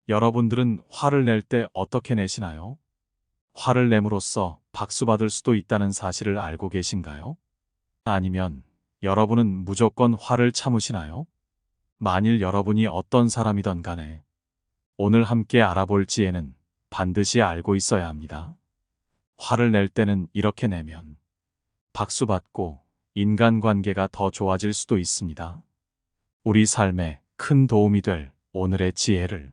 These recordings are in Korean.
여러분들은 화를 낼 때 어떻게 내시나요? 화를 내므로써 박수받을 수도 있다는 사실을 알고 계신가요? 아니면 여러분은 무조건 화를 참으시나요? 만일 여러분이 어떤 사람이든 간에 오늘 함께 알아볼 지혜는 반드시 알고 있어야 합니다. 화를 낼 때는 이렇게 내면 박수받고 인간관계가 더 좋아질 수도 있습니다. 우리 삶에 큰 도움이 될 오늘의 지혜를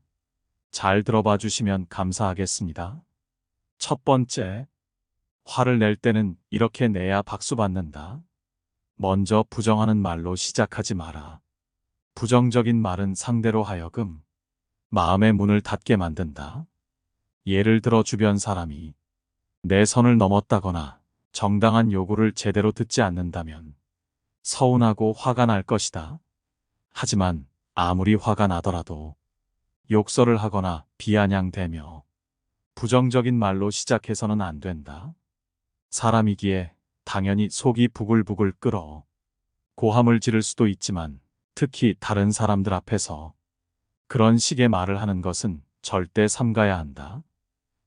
잘 들어봐 주시면 감사하겠습니다. 첫 번째, 화를 낼 때는 이렇게 내야 박수받는다. 먼저 부정하는 말로 시작하지 마라. 부정적인 말은 상대로 하여금 마음의 문을 닫게 만든다. 예를 들어 주변 사람이 내 선을 넘었다거나 정당한 요구를 제대로 듣지 않는다면 서운하고 화가 날 것이다. 하지만 아무리 화가 나더라도 욕설을 하거나 비아냥대며 부정적인 말로 시작해서는 안 된다. 사람이기에 당연히 속이 부글부글 끓어 고함을 지를 수도 있지만 특히 다른 사람들 앞에서 그런 식의 말을 하는 것은 절대 삼가야 한다.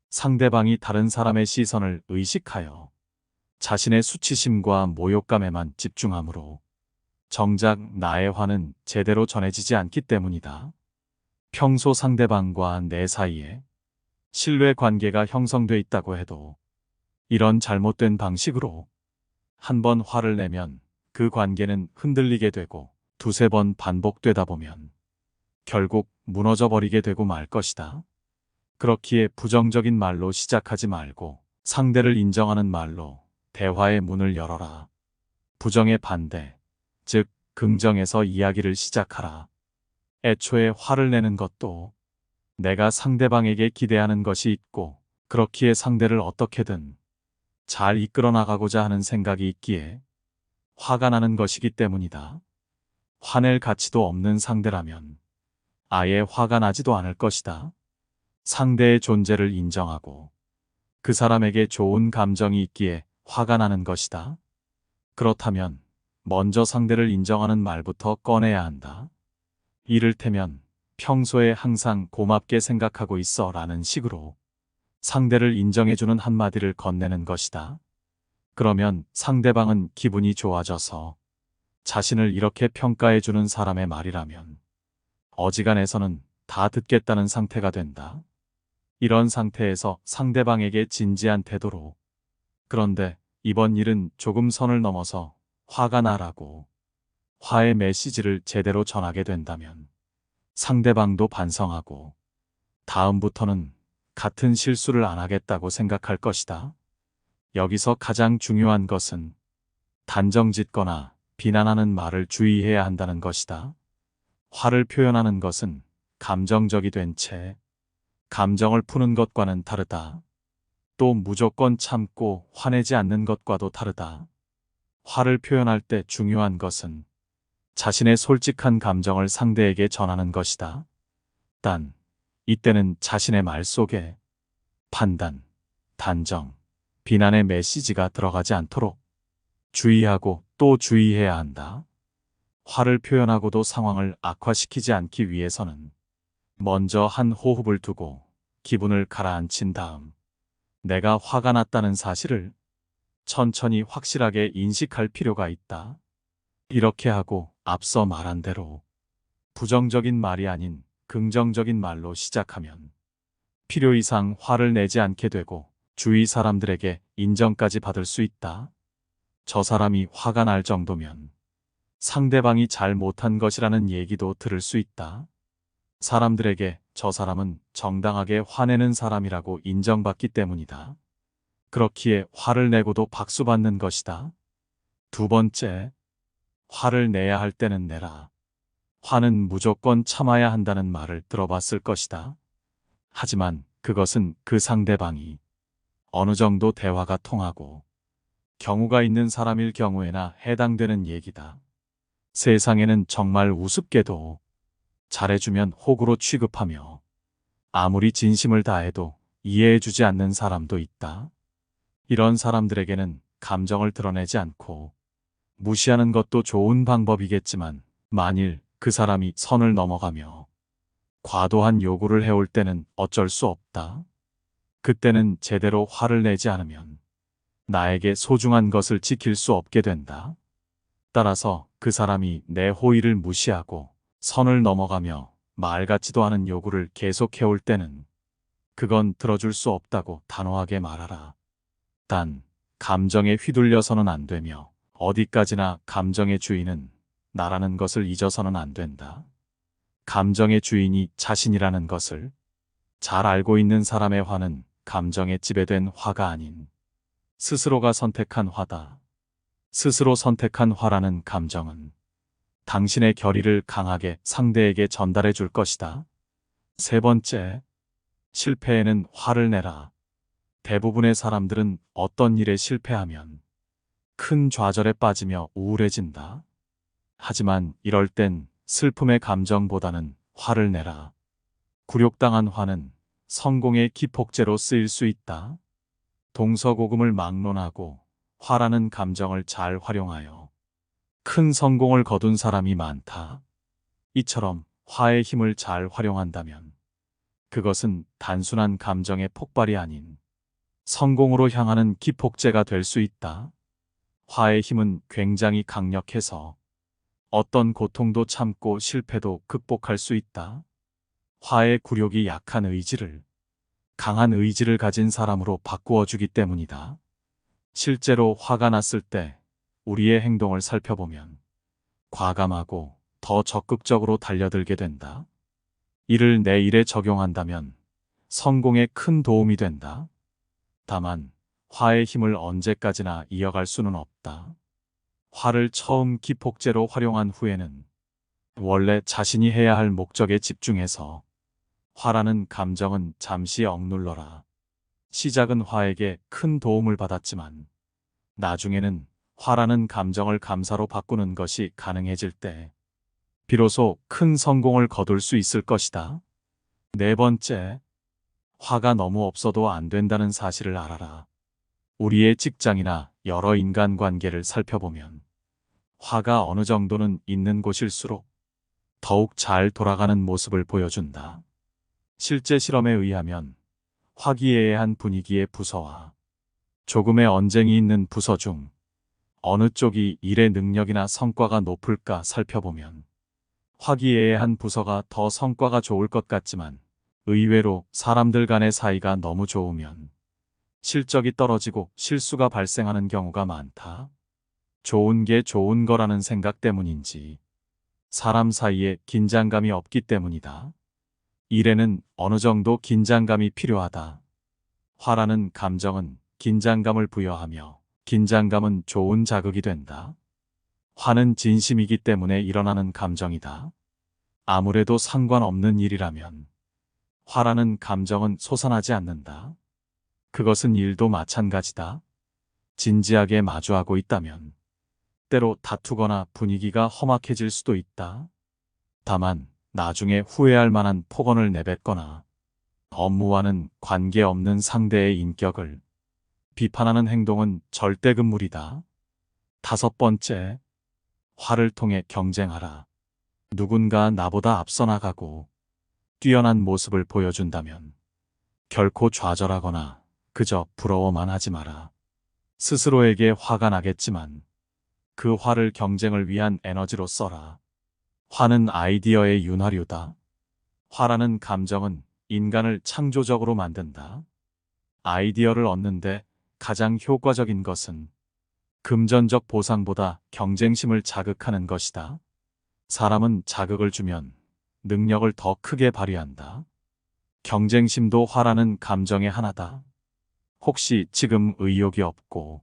상대방이 다른 사람의 시선을 의식하여 자신의 수치심과 모욕감에만 집중하므로 정작 나의 화는 제대로 전해지지 않기 때문이다. 평소 상대방과 내 사이에 신뢰 관계가 형성돼 있다고 해도 이런 잘못된 방식으로 한 번 화를 내면 그 관계는 흔들리게 되고 두세 번 반복되다 보면 결국 무너져 버리게 되고 말 것이다. 그렇기에 부정적인 말로 시작하지 말고 상대를 인정하는 말로 대화의 문을 열어라. 부정의 반대, 즉 긍정에서 이야기를 시작하라. 애초에 화를 내는 것도 내가 상대방에게 기대하는 것이 있고 그렇기에 상대를 어떻게든 잘 이끌어 나가고자 하는 생각이 있기에 화가 나는 것이기 때문이다. 화낼 가치도 없는 상대라면 아예 화가 나지도 않을 것이다. 상대의 존재를 인정하고 그 사람에게 좋은 감정이 있기에 화가 나는 것이다. 그렇다면 먼저 상대를 인정하는 말부터 꺼내야 한다. 이를테면 평소에 항상 고맙게 생각하고 있어 라는 식으로 상대를 인정해주는 한마디를 건네는 것이다. 그러면 상대방은 기분이 좋아져서 자신을 이렇게 평가해주는 사람의 말이라면 어지간해서는 다 듣겠다는 상태가 된다. 이런 상태에서 상대방에게 진지한 태도로 그런데 이번 일은 조금 선을 넘어서 화가 나라고 화의 메시지를 제대로 전하게 된다면 상대방도 반성하고 다음부터는 같은 실수를 안 하겠다고 생각할 것이다. 여기서 가장 중요한 것은 단정 짓거나 비난하는 말을 주의해야 한다는 것이다. 화를 표현하는 것은 감정적이 된 채 감정을 푸는 것과는 다르다. 또 무조건 참고 화내지 않는 것과도 다르다. 화를 표현할 때 중요한 것은 자신의 솔직한 감정을 상대에게 전하는 것이다. 단, 이때는 자신의 말 속에 판단, 단정, 비난의 메시지가 들어가지 않도록 주의하고 또 주의해야 한다. 화를 표현하고도 상황을 악화시키지 않기 위해서는 먼저 한 호흡을 두고 기분을 가라앉힌 다음 내가 화가 났다는 사실을 천천히 확실하게 인식할 필요가 있다. 이렇게 하고 앞서 말한 대로 부정적인 말이 아닌 긍정적인 말로 시작하면 필요 이상 화를 내지 않게 되고 주위 사람들에게 인정까지 받을 수 있다. 저 사람이 화가 날 정도면 상대방이 잘 못한 것이라는 얘기도 들을 수 있다. 사람들에게 저 사람은 정당하게 화내는 사람이라고 인정받기 때문이다. 그렇기에 화를 내고도 박수받는 것이다. 두 번째, 화를 내야 할 때는 내라. 화는 무조건 참아야 한다는 말을 들어봤을 것이다. 하지만 그것은 그 상대방이 어느 정도 대화가 통하고 경우가 있는 사람일 경우에나 해당되는 얘기다. 세상에는 정말 우습게도 잘해주면 호구로 취급하며 아무리 진심을 다해도 이해해주지 않는 사람도 있다. 이런 사람들에게는 감정을 드러내지 않고 무시하는 것도 좋은 방법이겠지만 만일 그 사람이 선을 넘어가며 과도한 요구를 해올 때는 어쩔 수 없다. 그때는 제대로 화를 내지 않으면 나에게 소중한 것을 지킬 수 없게 된다. 따라서 그 사람이 내 호의를 무시하고 선을 넘어가며 말 같지도 않은 요구를 계속해올 때는 그건 들어줄 수 없다고 단호하게 말하라. 단, 감정에 휘둘려서는 안 되며 어디까지나 감정의 주인은 나라는 것을 잊어서는 안 된다. 감정의 주인이 자신이라는 것을 잘 알고 있는 사람의 화는 감정에 지배된 화가 아닌 스스로가 선택한 화다. 스스로 선택한 화라는 감정은 당신의 결의를 강하게 상대에게 전달해 줄 것이다. 세 번째, 실패에는 화를 내라. 대부분의 사람들은 어떤 일에 실패하면 큰 좌절에 빠지며 우울해진다. 하지만 이럴 땐 슬픔의 감정보다는 화를 내라. 굴욕당한 화는 성공의 기폭제로 쓰일 수 있다. 동서고금을 막론하고 화라는 감정을 잘 활용하여 큰 성공을 거둔 사람이 많다. 이처럼 화의 힘을 잘 활용한다면 그것은 단순한 감정의 폭발이 아닌 성공으로 향하는 기폭제가 될 수 있다. 화의 힘은 굉장히 강력해서 어떤 고통도 참고 실패도 극복할 수 있다. 화의 굴욕이 약한 의지를 강한 의지를 가진 사람으로 바꾸어 주기 때문이다. 실제로 화가 났을 때 우리의 행동을 살펴보면 과감하고 더 적극적으로 달려들게 된다. 이를 내 일에 적용한다면 성공에 큰 도움이 된다. 다만 화의 힘을 언제까지나 이어갈 수는 없다. 화를 처음 기폭제로 활용한 후에는 원래 자신이 해야 할 목적에 집중해서 화라는 감정은 잠시 억눌러라. 시작은 화에게 큰 도움을 받았지만 나중에는 화라는 감정을 감사로 바꾸는 것이 가능해질 때 비로소 큰 성공을 거둘 수 있을 것이다. 네 번째, 화가 너무 없어도 안 된다는 사실을 알아라. 우리의 직장이나 여러 인간관계를 살펴보면 화가 어느 정도는 있는 곳일수록 더욱 잘 돌아가는 모습을 보여준다. 실제 실험에 의하면 화기애애한 분위기의 부서와 조금의 언쟁이 있는 부서 중 어느 쪽이 일의 능력이나 성과가 높을까 살펴보면 화기애애한 부서가 더 성과가 좋을 것 같지만 의외로 사람들 간의 사이가 너무 좋으면 실적이 떨어지고 실수가 발생하는 경우가 많다. 좋은 게 좋은 거라는 생각 때문인지 사람 사이에 긴장감이 없기 때문이다. 일에는 어느 정도 긴장감이 필요하다. 화라는 감정은 긴장감을 부여하며 긴장감은 좋은 자극이 된다. 화는 진심이기 때문에 일어나는 감정이다. 아무래도 상관없는 일이라면 화라는 감정은 솟아나지 않는다. 그것은 일도 마찬가지다. 진지하게 마주하고 있다면 때로 다투거나 분위기가 험악해질 수도 있다. 다만 나중에 후회할 만한 폭언을 내뱉거나 업무와는 관계없는 상대의 인격을 비판하는 행동은 절대 금물이다. 다섯 번째, 화를 통해 경쟁하라. 누군가 나보다 앞서 나가고 뛰어난 모습을 보여준다면 결코 좌절하거나 그저 부러워만 하지 마라. 스스로에게 화가 나겠지만 그 화를 경쟁을 위한 에너지로 써라. 화는 아이디어의 윤활유다. 화라는 감정은 인간을 창조적으로 만든다. 아이디어를 얻는데 가장 효과적인 것은 금전적 보상보다 경쟁심을 자극하는 것이다. 사람은 자극을 주면 능력을 더 크게 발휘한다. 경쟁심도 화라는 감정의 하나다. 혹시 지금 의욕이 없고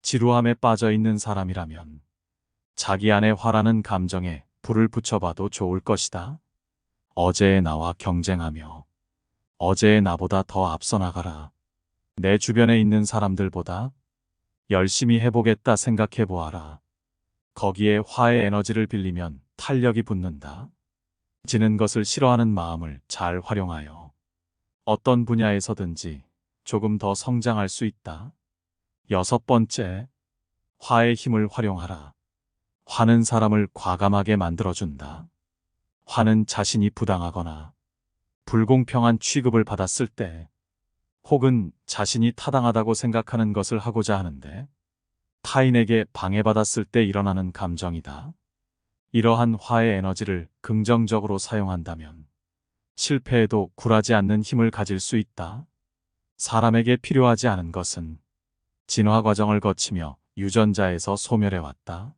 지루함에 빠져 있는 사람이라면 자기 안에 화라는 감정에 불을 붙여봐도 좋을 것이다. 어제의 나와 경쟁하며 어제의 나보다 더 앞서 나가라. 내 주변에 있는 사람들보다 열심히 해보겠다 생각해 보아라. 거기에 화의 에너지를 빌리면 탄력이 붙는다. 지는 것을 싫어하는 마음을 잘 활용하여 어떤 분야에서든지 조금 더 성장할 수 있다. 여섯 번째, 화의 힘을 활용하라. 화는 사람을 과감하게 만들어준다. 화는 자신이 부당하거나 불공평한 취급을 받았을 때, 혹은 자신이 타당하다고 생각하는 것을 하고자 하는데 타인에게 방해받았을 때 일어나는 감정이다. 이러한 화의 에너지를 긍정적으로 사용한다면 실패에도 굴하지 않는 힘을 가질 수 있다. 사람에게 필요하지 않은 것은 진화 과정을 거치며 유전자에서 소멸해 왔다.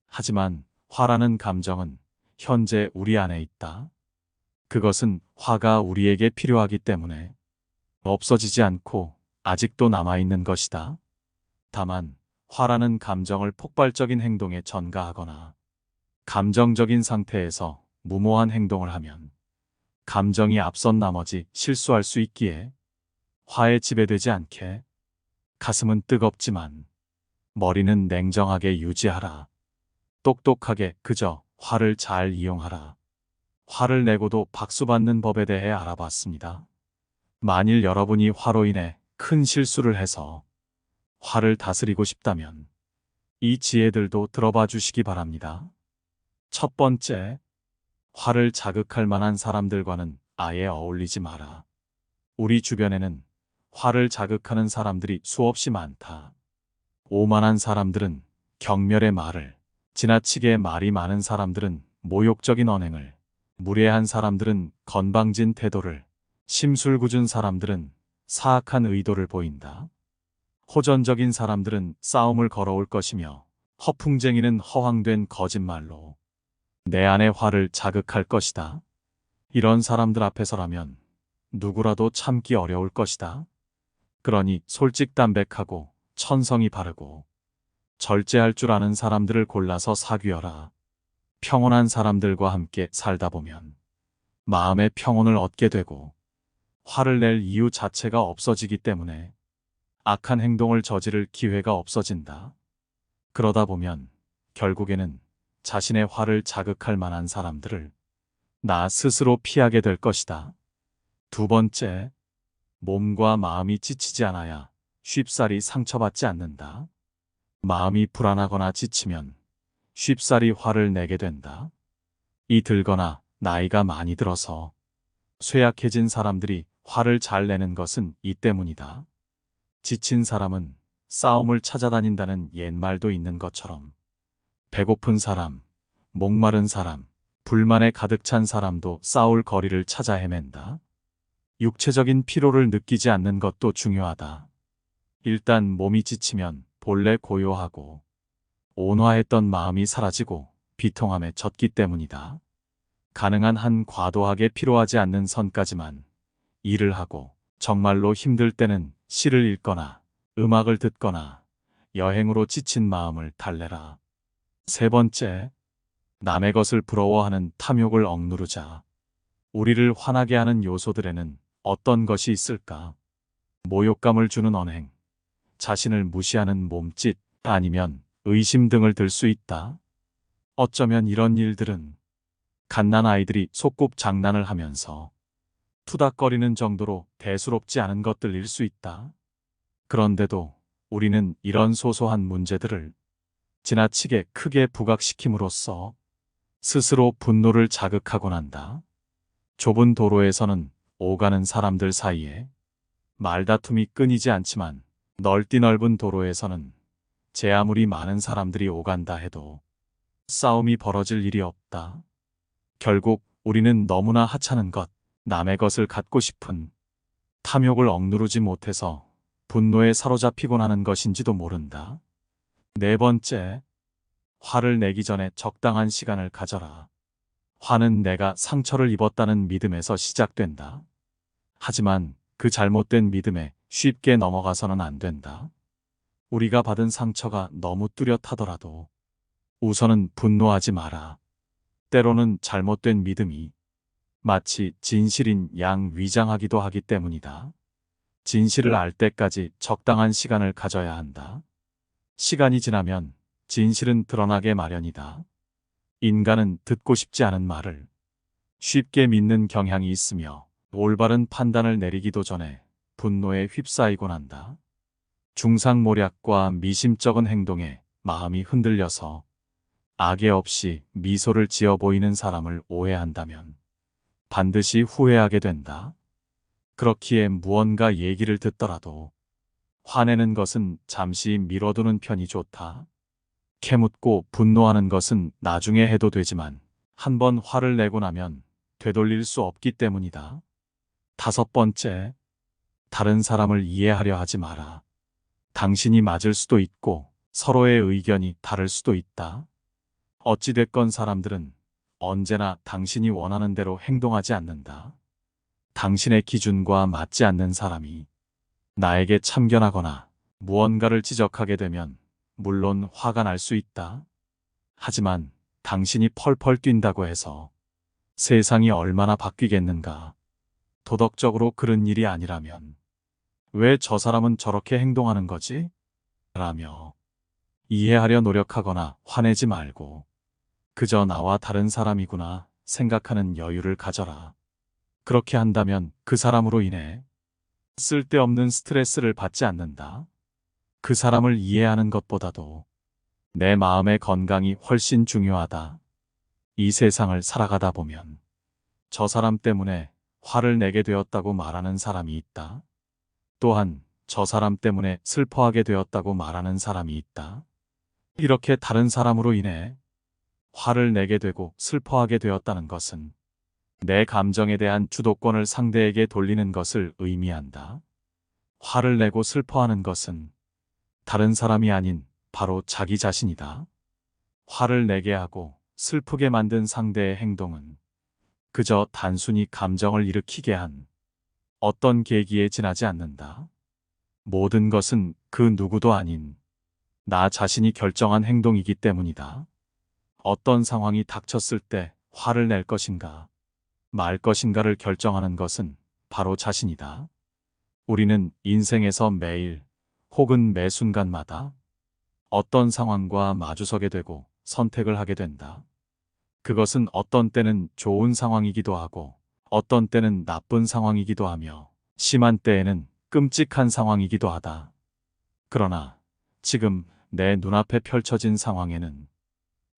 하지만 화라는 감정은 현재 우리 안에 있다. 그것은 화가 우리에게 필요하기 때문에 없어지지 않고 아직도 남아있는 것이다. 다만 화라는 감정을 폭발적인 행동에 전가하거나 감정적인 상태에서 무모한 행동을 하면 감정이 앞선 나머지 실수할 수 있기에 화에 지배되지 않게 가슴은 뜨겁지만 머리는 냉정하게 유지하라. 똑똑하게 그저 화를 잘 이용하라. 화를 내고도 박수받는 법에 대해 알아봤습니다. 만일 여러분이 화로 인해 큰 실수를 해서 화를 다스리고 싶다면 이 지혜들도 들어봐 주시기 바랍니다. 첫 번째, 화를 자극할 만한 사람들과는 아예 어울리지 마라. 우리 주변에는 화를 자극하는 사람들이 수없이 많다. 오만한 사람들은 경멸의 말을, 지나치게 말이 많은 사람들은 모욕적인 언행을, 무례한 사람들은 건방진 태도를, 심술궂은 사람들은 사악한 의도를 보인다. 호전적인 사람들은 싸움을 걸어올 것이며 허풍쟁이는 허황된 거짓말로 내 안의 화를 자극할 것이다. 이런 사람들 앞에서라면 누구라도 참기 어려울 것이다. 그러니 솔직담백하고 천성이 바르고 절제할 줄 아는 사람들을 골라서 사귀어라. 평온한 사람들과 함께 살다 보면 마음의 평온을 얻게 되고 화를 낼 이유 자체가 없어지기 때문에 악한 행동을 저지를 기회가 없어진다. 그러다 보면 결국에는 자신의 화를 자극할 만한 사람들을 나 스스로 피하게 될 것이다. 두 번째, 몸과 마음이 지치지 않아야 쉽사리 상처받지 않는다. 마음이 불안하거나 지치면 쉽사리 화를 내게 된다. 이 들거나 나이가 많이 들어서 쇠약해진 사람들이 화를 잘 내는 것은 이 때문이다. 지친 사람은 싸움을 찾아다닌다는 옛말도 있는 것처럼 배고픈 사람, 목마른 사람, 불만에 가득 찬 사람도 싸울 거리를 찾아 헤맨다. 육체적인 피로를 느끼지 않는 것도 중요하다. 일단 몸이 지치면 본래 고요하고 온화했던 마음이 사라지고 비통함에 젖기 때문이다. 가능한 한 과도하게 피로하지 않는 선까지만 일을 하고 정말로 힘들 때는 시를 읽거나 음악을 듣거나 여행으로 지친 마음을 달래라. 세 번째, 남의 것을 부러워하는 탐욕을 억누르자. 우리를 화나게 하는 요소들에는 어떤 것이 있을까? 모욕감을 주는 언행, 자신을 무시하는 몸짓, 아니면 의심 등을 들 수 있다. 어쩌면 이런 일들은 갓난아이들이 소꿉 장난을 하면서 투닥거리는 정도로 대수롭지 않은 것들일 수 있다. 그런데도 우리는 이런 소소한 문제들을 지나치게 크게 부각시킴으로써 스스로 분노를 자극하곤 한다. 좁은 도로에서는 오가는 사람들 사이에 말다툼이 끊이지 않지만 넓디 넓은 도로에서는 제 아무리 많은 사람들이 오간다 해도 싸움이 벌어질 일이 없다. 결국 우리는 너무나 하찮은 것, 남의 것을 갖고 싶은 탐욕을 억누르지 못해서 분노에 사로잡히곤 하는 것인지도 모른다. 네 번째, 화를 내기 전에 적당한 시간을 가져라. 화는 내가 상처를 입었다는 믿음에서 시작된다. 하지만 그 잘못된 믿음에 쉽게 넘어가서는 안 된다. 우리가 받은 상처가 너무 뚜렷하더라도 우선은 분노하지 마라. 때로는 잘못된 믿음이 마치 진실인 양 위장하기도 하기 때문이다. 진실을 알 때까지 적당한 시간을 가져야 한다. 시간이 지나면 진실은 드러나게 마련이다. 인간은 듣고 싶지 않은 말을 쉽게 믿는 경향이 있으며 올바른 판단을 내리기도 전에 분노에 휩싸이곤 한다. 중상모략과 미심쩍은 행동에 마음이 흔들려서 악의 없이 미소를 지어 보이는 사람을 오해한다면 반드시 후회하게 된다. 그렇기에 무언가 얘기를 듣더라도 화내는 것은 잠시 미뤄두는 편이 좋다. 캐묻고 분노하는 것은 나중에 해도 되지만 한번 화를 내고 나면 되돌릴 수 없기 때문이다. 5번째, 다른 사람을 이해하려 하지 마라. 당신이 맞을 수도 있고 서로의 의견이 다를 수도 있다. 어찌됐건 사람들은 언제나 당신이 원하는 대로 행동하지 않는다. 당신의 기준과 맞지 않는 사람이 나에게 참견하거나 무언가를 지적하게 되면 물론 화가 날 수 있다. 하지만 당신이 펄펄 뛴다고 해서 세상이 얼마나 바뀌겠는가. 도덕적으로 그런 일이 아니라면 왜 저 사람은 저렇게 행동하는 거지? 라며 이해하려 노력하거나 화내지 말고 그저 나와 다른 사람이구나 생각하는 여유를 가져라. 그렇게 한다면 그 사람으로 인해 쓸데없는 스트레스를 받지 않는다. 그 사람을 이해하는 것보다도 내 마음의 건강이 훨씬 중요하다. 이 세상을 살아가다 보면 저 사람 때문에 화를 내게 되었다고 말하는 사람이 있다. 또한 저 사람 때문에 슬퍼하게 되었다고 말하는 사람이 있다. 이렇게 다른 사람으로 인해 화를 내게 되고 슬퍼하게 되었다는 것은 내 감정에 대한 주도권을 상대에게 돌리는 것을 의미한다. 화를 내고 슬퍼하는 것은 다른 사람이 아닌 바로 자기 자신이다. 화를 내게 하고 슬프게 만든 상대의 행동은 그저 단순히 감정을 일으키게 한 어떤 계기에 지나지 않는다. 모든 것은 그 누구도 아닌 나 자신이 결정한 행동이기 때문이다. 어떤 상황이 닥쳤을 때 화를 낼 것인가, 말 것인가를 결정하는 것은 바로 자신이다. 우리는 인생에서 매일 혹은 매 순간마다 어떤 상황과 마주서게 되고 선택을 하게 된다. 그것은 어떤 때는 좋은 상황이기도 하고 어떤 때는 나쁜 상황이기도 하며 심한 때에는 끔찍한 상황이기도 하다. 그러나 지금 내 눈앞에 펼쳐진 상황에는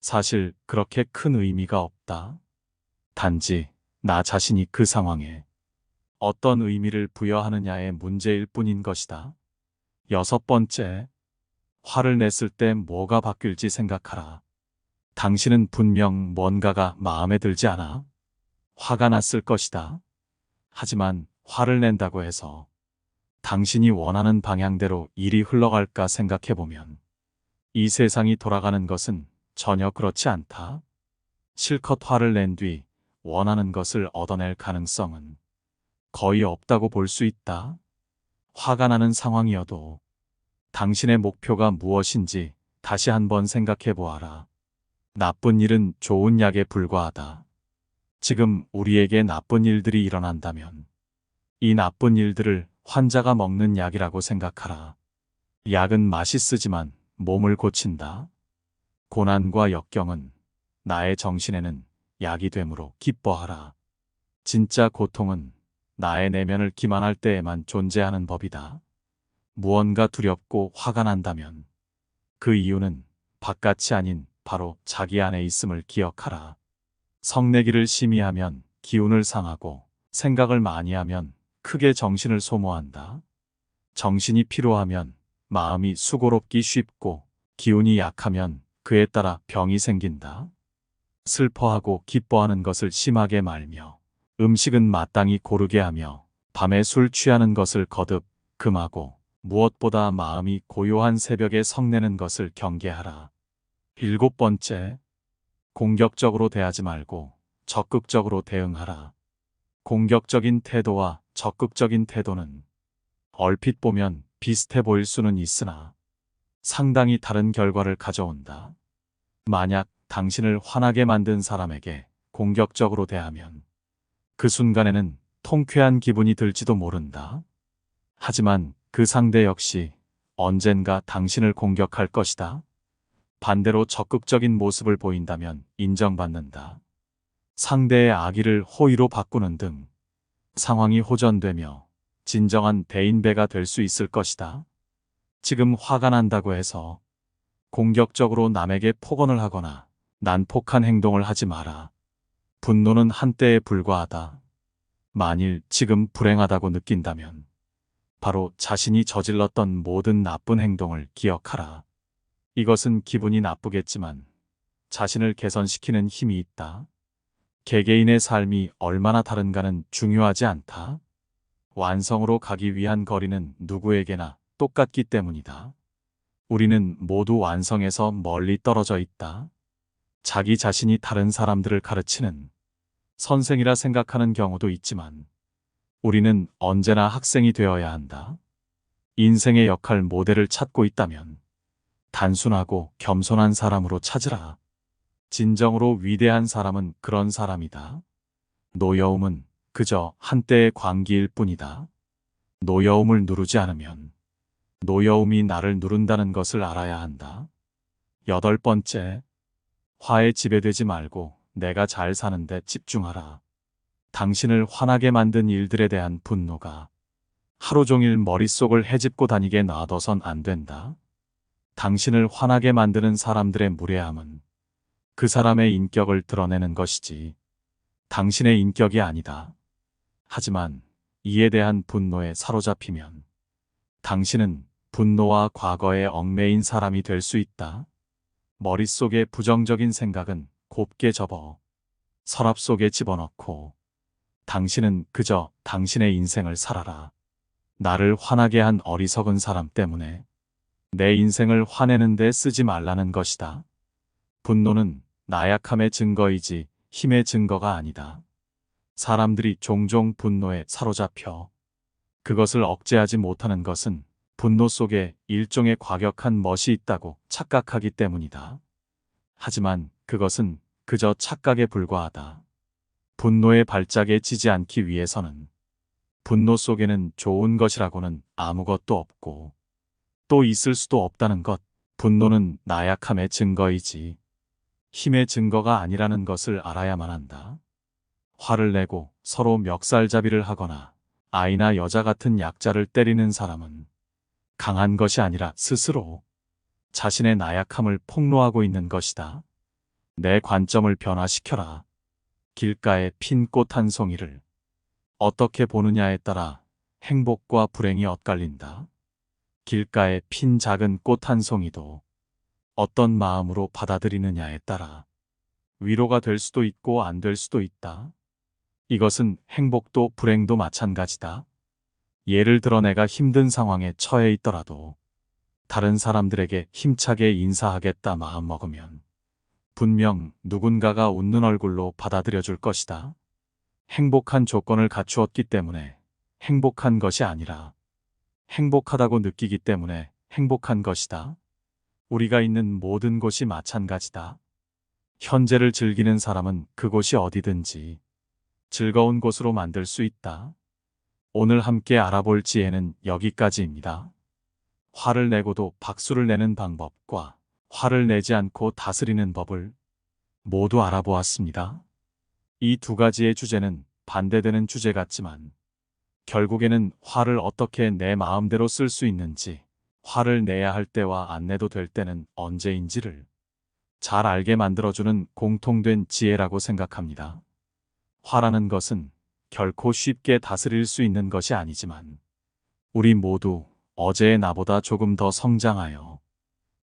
사실 그렇게 큰 의미가 없다. 단지 나 자신이 그 상황에 어떤 의미를 부여하느냐의 문제일 뿐인 것이다. 6번째, 화를 냈을 때 뭐가 바뀔지 생각하라. 당신은 분명 뭔가가 마음에 들지 않아? 화가 났을 것이다. 하지만 화를 낸다고 해서 당신이 원하는 방향대로 일이 흘러갈까 생각해보면 이 세상이 돌아가는 것은 전혀 그렇지 않다. 실컷 화를 낸 뒤 원하는 것을 얻어낼 가능성은 거의 없다고 볼 수 있다. 화가 나는 상황이어도 당신의 목표가 무엇인지 다시 한번 생각해 보아라. 나쁜 일은 좋은 약에 불과하다. 지금 우리에게 나쁜 일들이 일어난다면 이 나쁜 일들을 환자가 먹는 약이라고 생각하라. 약은 맛있으지만 몸을 고친다. 고난과 역경은 나의 정신에는 약이 되므로 기뻐하라. 진짜 고통은 나의 내면을 기만할 때에만 존재하는 법이다. 무언가 두렵고 화가 난다면 그 이유는 바깥이 아닌 바로 자기 안에 있음을 기억하라. 성내기를 심히 하면 기운을 상하고 생각을 많이 하면 크게 정신을 소모한다. 정신이 피로하면 마음이 수고롭기 쉽고 기운이 약하면 그에 따라 병이 생긴다. 슬퍼하고 기뻐하는 것을 심하게 말며 음식은 마땅히 고르게 하며 밤에 술 취하는 것을 거듭 금하고 무엇보다 마음이 고요한 새벽에 성내는 것을 경계하라. 7번째, 공격적으로 대하지 말고 적극적으로 대응하라. 공격적인 태도와 적극적인 태도는 얼핏 보면 비슷해 보일 수는 있으나 상당히 다른 결과를 가져온다. 만약 당신을 화나게 만든 사람에게 공격적으로 대하면 그 순간에는 통쾌한 기분이 들지도 모른다. 하지만 그 상대 역시 언젠가 당신을 공격할 것이다. 반대로 적극적인 모습을 보인다면 인정받는다. 상대의 악의를 호의로 바꾸는 등 상황이 호전되며 진정한 대인배가 될 수 있을 것이다. 지금 화가 난다고 해서 공격적으로 남에게 폭언을 하거나 난폭한 행동을 하지 마라. 분노는 한때에 불과하다. 만일 지금 불행하다고 느낀다면 바로 자신이 저질렀던 모든 나쁜 행동을 기억하라. 이것은 기분이 나쁘겠지만 자신을 개선시키는 힘이 있다. 개개인의 삶이 얼마나 다른가는 중요하지 않다. 완성으로 가기 위한 거리는 누구에게나 똑같기 때문이다. 우리는 모두 완성에서 멀리 떨어져 있다. 자기 자신이 다른 사람들을 가르치는 선생이라 생각하는 경우도 있지만 우리는 언제나 학생이 되어야 한다. 인생의 역할 모델을 찾고 있다면 단순하고 겸손한 사람으로 찾으라. 진정으로 위대한 사람은 그런 사람이다. 노여움은 그저 한때의 광기일 뿐이다. 노여움을 누르지 않으면 노여움이 나를 누른다는 것을 알아야 한다. 8번째, 화에 지배되지 말고 내가 잘 사는데 집중하라. 당신을 화나게 만든 일들에 대한 분노가 하루 종일 머릿속을 헤집고 다니게 놔둬선 안 된다. 당신을 화나게 만드는 사람들의 무례함은 그 사람의 인격을 드러내는 것이지 당신의 인격이 아니다. 하지만 이에 대한 분노에 사로잡히면 당신은 분노와 과거에 얽매인 사람이 될 수 있다. 머릿속에 부정적인 생각은 곱게 접어 서랍 속에 집어넣고 당신은 그저 당신의 인생을 살아라. 나를 화나게 한 어리석은 사람 때문에 내 인생을 화내는데 쓰지 말라는 것이다. 분노는 나약함의 증거이지 힘의 증거가 아니다. 사람들이 종종 분노에 사로잡혀 그것을 억제하지 못하는 것은 분노 속에 일종의 과격한 멋이 있다고 착각하기 때문이다. 하지만 그것은 그저 착각에 불과하다. 분노의 발작에 지지 않기 위해서는 분노 속에는 좋은 것이라고는 아무것도 없고 또 있을 수도 없다는 것. 분노는 나약함의 증거이지 힘의 증거가 아니라는 것을 알아야만 한다. 화를 내고 서로 멱살잡이를 하거나 아이나 여자 같은 약자를 때리는 사람은 강한 것이 아니라 스스로 자신의 나약함을 폭로하고 있는 것이다. 내 관점을 변화시켜라. 길가에 핀 꽃 한 송이를 어떻게 보느냐에 따라 행복과 불행이 엇갈린다. 길가에 핀 작은 꽃 한 송이도 어떤 마음으로 받아들이느냐에 따라 위로가 될 수도 있고 안 될 수도 있다. 이것은 행복도 불행도 마찬가지다. 예를 들어 내가 힘든 상황에 처해 있더라도 다른 사람들에게 힘차게 인사하겠다 마음먹으면 분명 누군가가 웃는 얼굴로 받아들여 줄 것이다. 행복한 조건을 갖추었기 때문에 행복한 것이 아니라 행복하다고 느끼기 때문에 행복한 것이다. 우리가 있는 모든 곳이 마찬가지다. 현재를 즐기는 사람은 그곳이 어디든지 즐거운 곳으로 만들 수 있다. 오늘 함께 알아볼 지혜는 여기까지입니다. 화를 내고도 박수를 내는 방법과 화를 내지 않고 다스리는 법을 모두 알아보았습니다. 이 두 가지의 주제는 반대되는 주제 같지만 결국에는 화를 어떻게 내 마음대로 쓸 수 있는지, 화를 내야 할 때와 안 내도 될 때는 언제인지를 잘 알게 만들어주는 공통된 지혜라고 생각합니다. 화라는 것은 결코 쉽게 다스릴 수 있는 것이 아니지만 우리 모두 어제의 나보다 조금 더 성장하여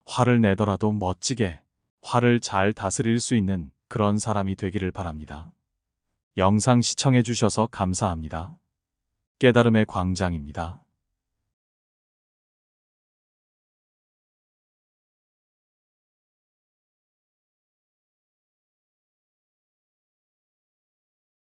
화를 내더라도 멋지게 화를 잘 다스릴 수 있는 그런 사람이 되기를 바랍니다. 영상 시청해 주셔서 감사합니다. 깨달음의 광장입니다.